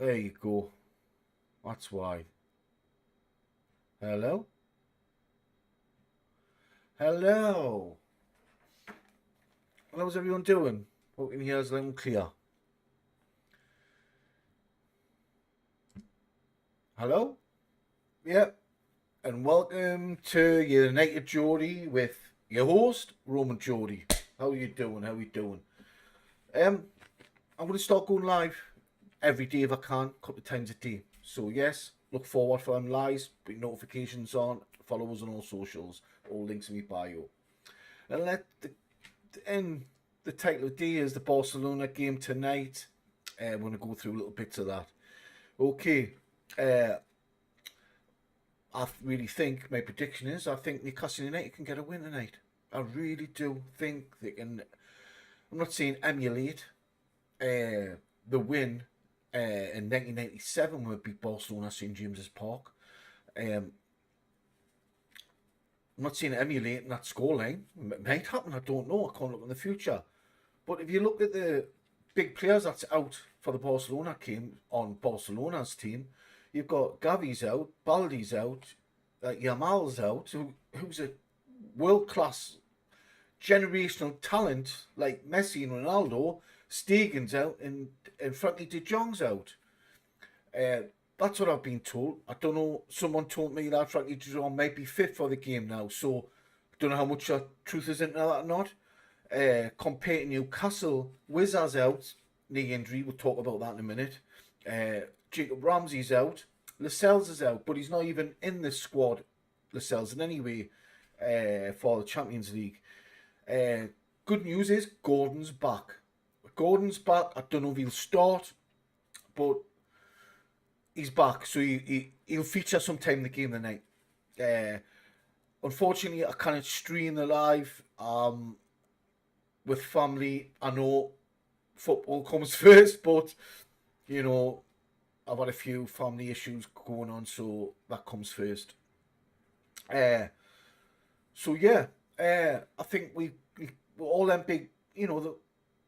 There you go. That's why. Hello? Hello. How's everyone doing? Hope in here's loud and clear. Hello? Yep. And welcome to United Geordie with your host, Roman Geordie. How you doing? How you doing? I'm going to start going live every day if I can, a couple of times a day. So yes, look forward for them lives, put notifications on, follow us on all socials, all links in my bio. And the title of the day is the Barcelona game tonight. We're going to go through little bits of that. Okay. I really think my prediction is I think Newcastle United can get a win tonight. I really do think they can. I'm not saying emulate the win in 1997 when we beat Barcelona at St James's Park. I'm not saying emulating that scoreline. It might happen, I don't know. I can't look in the future. But if you look at the big players that's out for the Barcelona game on Barcelona's team, you've got Gavi's out, Baldi's out, Yamal's out, who's a world-class generational talent like Messi and Ronaldo. Stegen's out and Frankie de Jong's out. That's what I've been told. I don't know. Someone told me that Frankie de Jong might be fit for the game now. So I don't know how much truth is into that or not. Compared to Newcastle, Wizard's out, knee injury. We'll talk about that in a minute. Jacob Ramsey's out. Lascelles is out, but he's not even in the squad. Lascelles in any way for the Champions League. Good news is Gordon's back. Gordon's back. I don't know if he'll start, but he's back, so he'll feature sometime in the game tonight. Unfortunately, I can't stream the live with family. I know football comes first, but you know I've had a few family issues going on, so that comes first. So yeah, I think we all them big,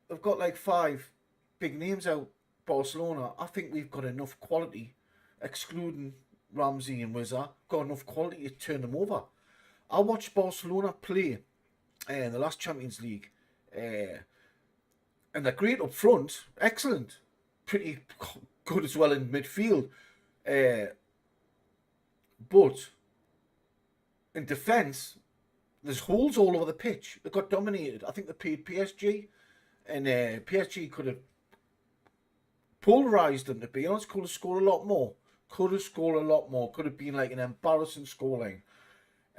they've got like 5 big names out. Barcelona, I think we've got enough quality, excluding Ramsey and Wizard, got enough quality to turn them over. I watched Barcelona play in the last Champions League, and they're great up front, excellent, pretty good as well in midfield, but in defence, there's holes all over the pitch. They got dominated. I think they played PSG, and PSG could have polarised them, to be honest. Could have scored a lot more. Could have been like an embarrassing scoreline.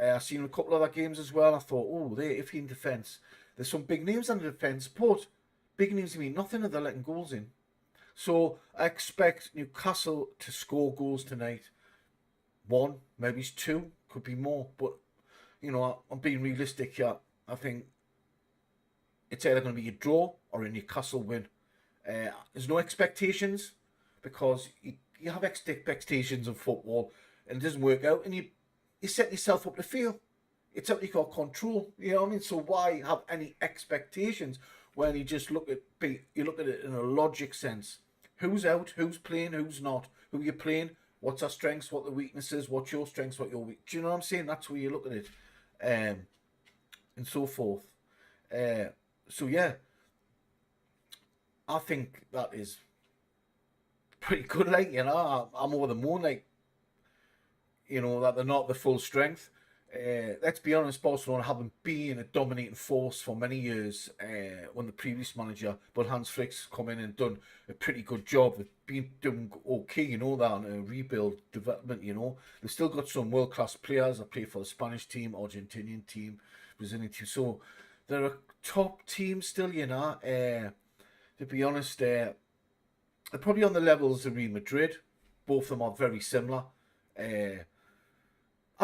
I've seen a couple of other games as well. I thought, oh, if he in defence. There's some big names in the defence, but big names mean nothing if they're letting goals in. So I expect Newcastle to score goals tonight. 1, maybe 2, could be more. But, I'm being realistic here. I think it's either going to be a draw or a Newcastle win. There's no expectations because you have expectations of football and it doesn't work out, and you set yourself up to fail. It's up to your control. You know what I mean? So why have any expectations when you just look at it in a logic sense? Who's out? Who's playing? Who's not? Who you're playing? What's our strengths? What the weaknesses? What's your strengths? What your weak? Do you know what I'm saying? That's where you look at it, and so forth. So yeah. I think that is pretty good, I'm over the moon, that they're not the full strength. Let's be honest, Barcelona haven't been a dominating force for many years when the previous manager, but Hans Flick's come in and done a pretty good job. They've been doing okay, that, on a rebuild development, They've still got some world-class players that play for the Spanish team, Argentinian team, Brazilian team. So they're a top team still, to be honest, they're probably on the levels of Real Madrid. Both of them are very similar. I'd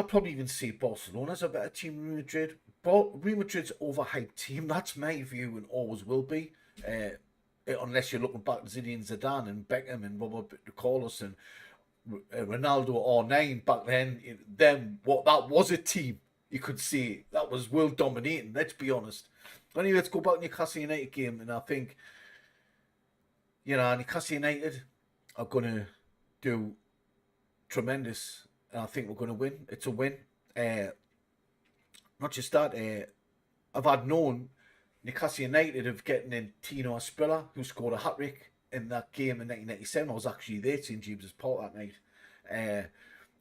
probably even say Barcelona's a better team than Real Madrid. Real Madrid's an overhyped team. That's my view and always will be. Unless you're looking back at Zinedine Zidane and Beckham and Robert Carlos and Ronaldo R9 back then, what that was a team. You could see that was world dominating. Let's be honest. Anyway, let's go back to Newcastle United game, and I think Newcastle United, are going to do tremendous. And I think we're going to win. It's a win. Not just that, I've had known Newcastle United of getting in Tino Asprilla, who scored a hat-trick in that game in 1997. I was actually there, St James's Park that night.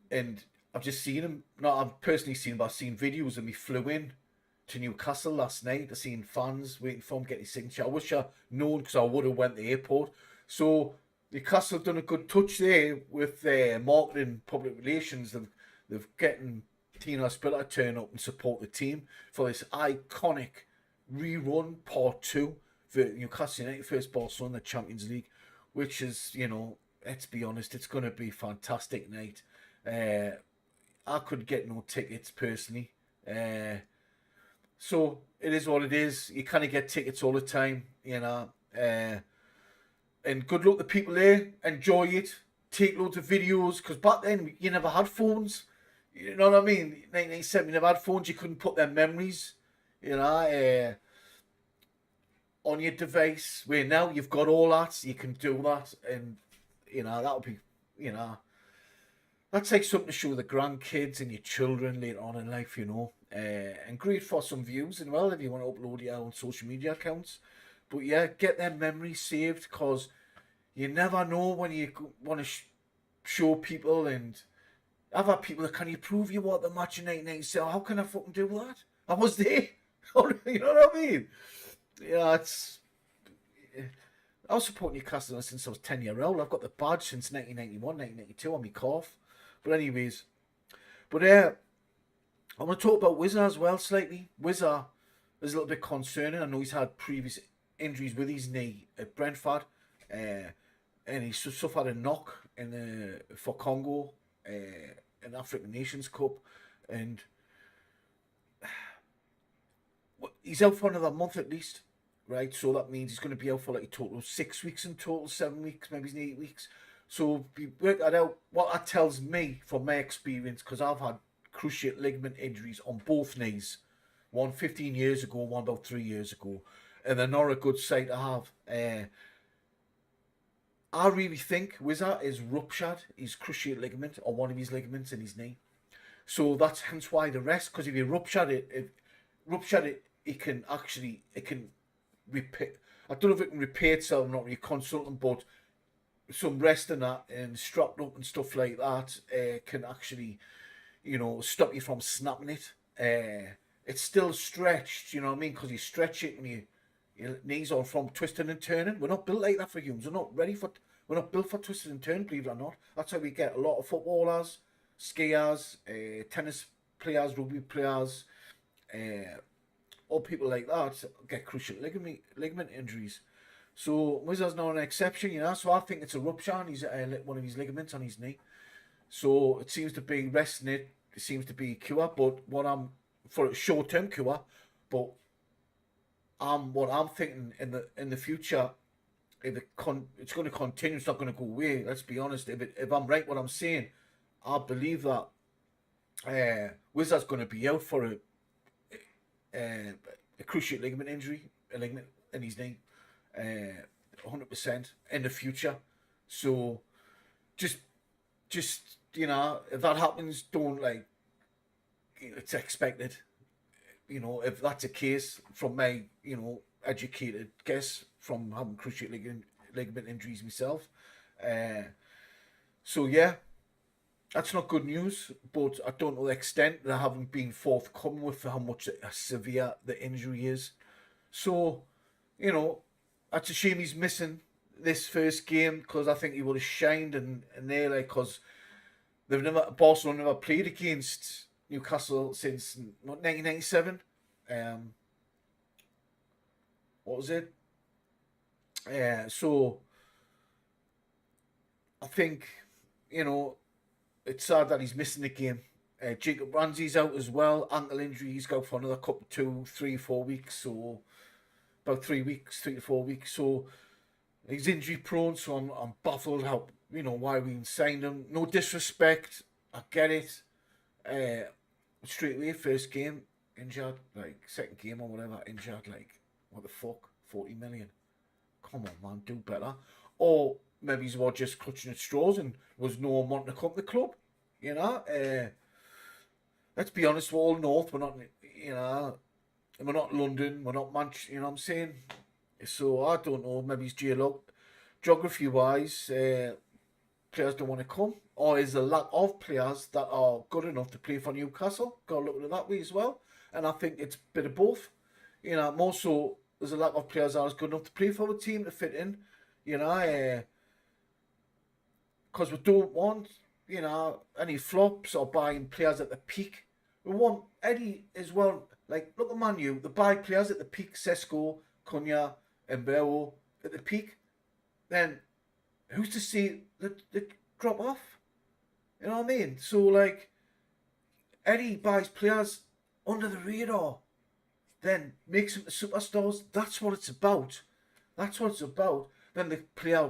And I've just seen him. Not I've personally seen him, but I've seen videos of me flew in to Newcastle last night. I've seen fans waiting for him, getting his signature. I wish I'd known because I would have went to the airport. So Newcastle have done a good touch there with their marketing, public relations. They've getting Tino Asprilla to turn up and support the team for this iconic rerun part 2 for Newcastle United first Barcelona Champions League, which is, let's be honest, it's going to be a fantastic night. I could get no tickets personally. So it is what it is. You kind of get tickets all the time, and good luck to people there. Enjoy it. Take loads of videos, because back then you never had phones. You know what I mean? 1997, you never had phones. You couldn't put their memories, on your device. Where now you've got all that, you can do that, and that would be, that's like something to show the grandkids and your children later on in life, and great for some views as well if you want to upload your own social media accounts. But yeah, get their memories saved, because you never know when you want to show people. And I've had people that, can you prove you were at the match in 1997? How can I fucking do that? I was there. You know what I mean? Yeah, I was supporting Newcastle since I was 10-year-old. I've got the badge since 1991, 1992 on my calf. But anyways, I want to talk about Wizard as well slightly. Wizard is a little bit concerning. I know he's had previous injuries with his knee at Brentford, and he suffered a knock for Congo in African Nations Cup, and he's out for another month at least, right? So that means he's going to be out for like a total of 6 weeks in total, 7 weeks, maybe 8 weeks. So work that out. What that tells me from my experience, because I've had cruciate ligament injuries on both knees, one 15 years ago, one about 3 years ago, and they're not a good sight to have. I really think Wizard is ruptured his cruciate ligament, or one of his ligaments in his knee. So that's hence why the rest, because if you ruptured it, it can repair. I don't know if it can repair itself. I'm not really consulting, but some rest in that and strapped up and stuff like that can actually, stop you from snapping it. It's still stretched, you know what I mean? Because you stretch it when your knees are from twisting and turning. We're not built like that for humans. We're not built for twisting and turning, believe it or not. That's how we get a lot of footballers, skiers, tennis players, rugby players, all people like that get cruciate ligament injuries. So Wizard's not an exception, So I think it's a rupture on one of his ligaments on his knee. So it seems to be resting it. It seems to be a cure, but for a short-term cure. But what I'm thinking in the future, if it's going to continue, it's not going to go away. Let's be honest. If I'm right, what I'm saying, I believe that Wizard's going to be out for a cruciate ligament injury, a ligament in his knee. 100% in the future. So just if that happens, don't it's expected. If that's a case, from my educated guess from having cruciate ligament injuries myself. So yeah, that's not good news, but I don't know the extent. They haven't been forthcoming with how much severe the injury is. So that's a shame he's missing this first game, because I think he would have shined and there, because Barcelona never played against Newcastle since 1997. What was it? So I think it's sad that he's missing the game. Jacob Ramsey's out as well, ankle injury. He's out for another couple, 2, 3, 4 weeks. So about 3 to 4 weeks. So he's injury prone. So I'm baffled how why we signed him. No disrespect, I get it. Straight away, first game injured, second game or whatever injured. What the fuck, 40 million? Come on, man, do better. Or maybe he was just clutching at straws and was no one wanting to come to the club. You know, let's be honest, we're all North. We're not, you know, we're not London. We're not Manchester. You know what I'm saying? So I don't know. Maybe it's geography wise, players don't want to come, or is a lack of players that are good enough to play for Newcastle? Got to look at it that way as well. And I think it's a bit of both. You know, more so there's a lack of players that are good enough to play for the team to fit in. You know, because we don't want, you know, any flops or buying players at the peak. We want Eddie as well. Like, look at Man U. They buy players at the peak. Sesko, Cunha, and Mbeumo at the peak. Then, who's to say that they drop off? You know what I mean? So, like, Eddie buys players under the radar. Then makes them to superstars. That's what it's about. That's what it's about. Then the player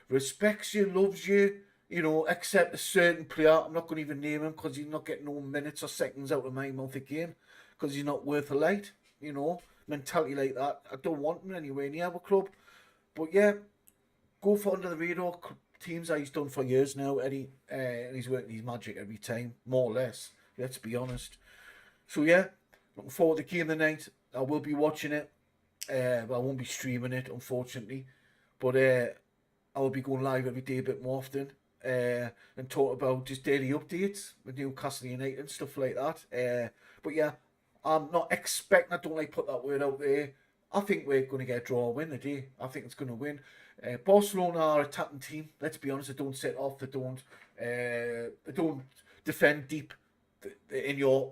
respects you, loves you, you know, except a certain player. I'm not going to even name him because he's not getting no minutes or seconds out of my mouth again because he's not worth a light, you know. Mentality like that. I don't want him anywhere near our club. But yeah, go for under the radar teams that he's done for years now, Eddie. And he's working his magic every time, more or less. Let's be honest. So yeah, looking forward to the game tonight. I will be watching it. But I won't be streaming it, unfortunately. But I will be going live every day a bit more often. And talk about just daily updates with Newcastle United and stuff like that. But yeah, I'm not expecting, I don't like put that word out there. I think we're going to get a draw or win today. I think it's going to win. Barcelona are a attacking team. Let's be honest, they don't set off. They don't defend deep. They're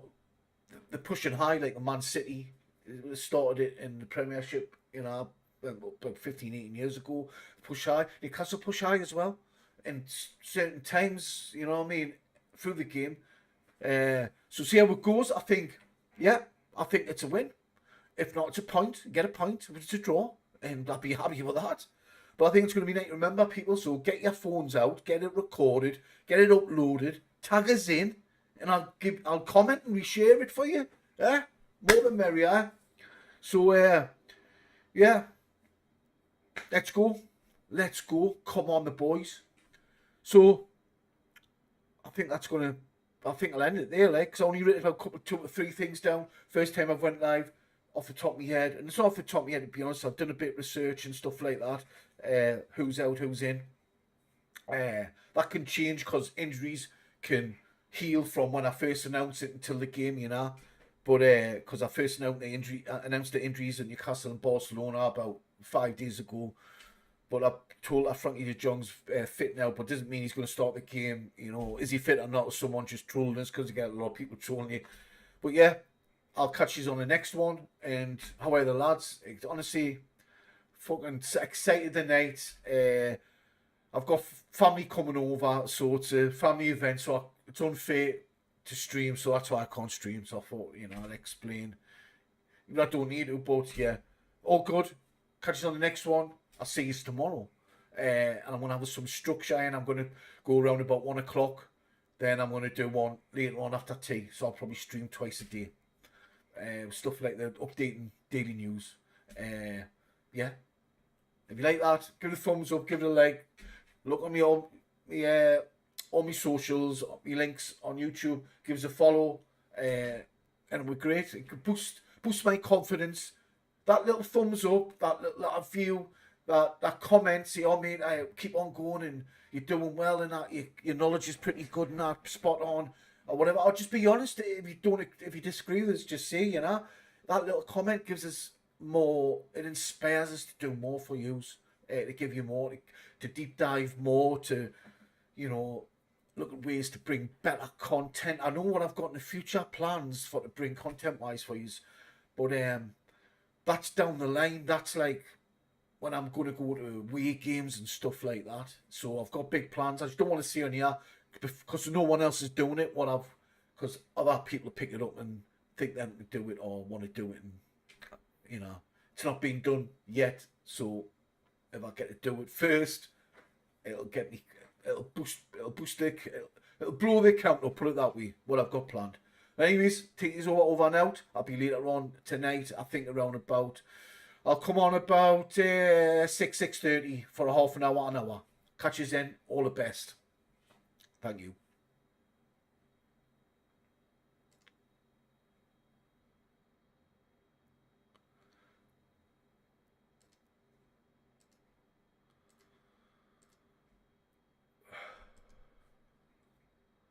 pushing high like a Man City. They started it in the Premiership, you know, about 15, 18 years ago. Push high. Newcastle push high as well. And certain times, you know what I mean, through the game. So see how it goes. I think it's a win. If not, it's a point. Get a point. If it's a draw, and I'll be happy with that. But I think it's going to be nice to remember, people. So get your phones out, get it recorded, get it uploaded, tag us in, and I'll comment and reshare it for you. Yeah, more than merrier. So yeah, let's go. Come on, the boys. So I think I'll end it there, like, because I only written about two or three things down. First time I've went live off the top of my head, and it's not off the top of my head, to be honest. I've done a bit of research and stuff like that. Who's out, who's in. That can change because injuries can heal from when I first announced it until the game, you know. But because I first announced the injuries at Newcastle and Barcelona about 5 days ago. But I told Frankie de Jong's fit now, but doesn't mean he's going to start the game. You know, is he fit or not? Or someone just trolling us because you get a lot of people trolling you. But yeah, I'll catch you on the next one. And how are the lads? Honestly, fucking excited tonight. I've got family coming over, so it's a family event. So it's unfair to stream, so that's why I can't stream. So I thought, you know, I'd explain. I don't need to, but yeah, all good. Catch you on the next one. I'll see you tomorrow. And I'm going to have some structure, and I'm going to go around about 1 o'clock. Then I'm going to do one later on after tea. So I'll probably stream twice a day. Stuff like that, updating daily news. Yeah. If you like that, give it a thumbs up, give it a like. Look on all my socials, my links on YouTube. Give us a follow. And we're great. It can boost my confidence. That little thumbs up, that little view, that comment, say, oh mate, I keep on going and you're doing well and that your knowledge is pretty good and that, spot on, or whatever. I'll just be honest. If you disagree with us, just say, you know, that little comment gives us more. It inspires us to do more for you, to give you more, to deep dive more, to, you know, look at ways to bring better content. I know what I've got in the future plans to bring content wise for you, but that's down the line. That's like when I'm going to go to away games and stuff like that. So I've got big plans. I just don't want to see on here because no one else is doing it. Because other people pick it up and think they can do it or want to do it, and you know, it's not being done yet. So if I get to do it first, it'll blow the account up, put it that way, what I've got planned. Anyways, take this over and out. I'll be later on tonight, I think around about, I'll come on about 6:30 for a half an hour, Catch you then. All the best. Thank you.